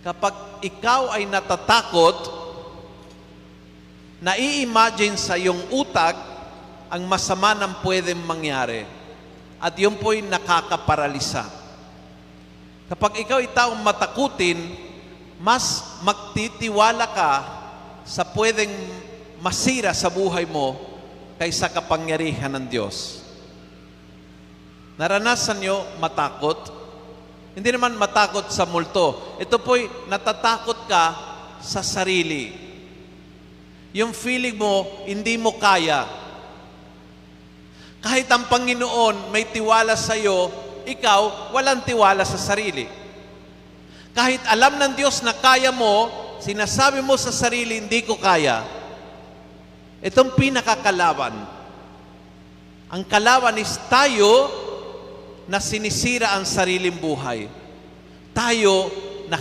Kapag ikaw ay natatakot, nai-imagine sa iyong utak ang masama ng pwedeng mangyari. At yun po'y nakakaparalisa. Kapag ikaw ay taong matakutin, mas magtitiwala ka sa pwedeng masira sa buhay mo kaysa kapangyarihan ng Diyos. Naranasan nyo matakot? Hindi naman matakot sa multo. Ito po'y natatakot ka sa sarili. Yung feeling mo, hindi mo kaya. Kahit ang Panginoon may tiwala sa iyo, ikaw walang tiwala sa sarili. Kahit alam ng Diyos na kaya mo, sinasabi mo sa sarili, hindi ko kaya. Itong pinakakalaban. Ang kalaban is tayo na sinisira ang sariling buhay. Tayo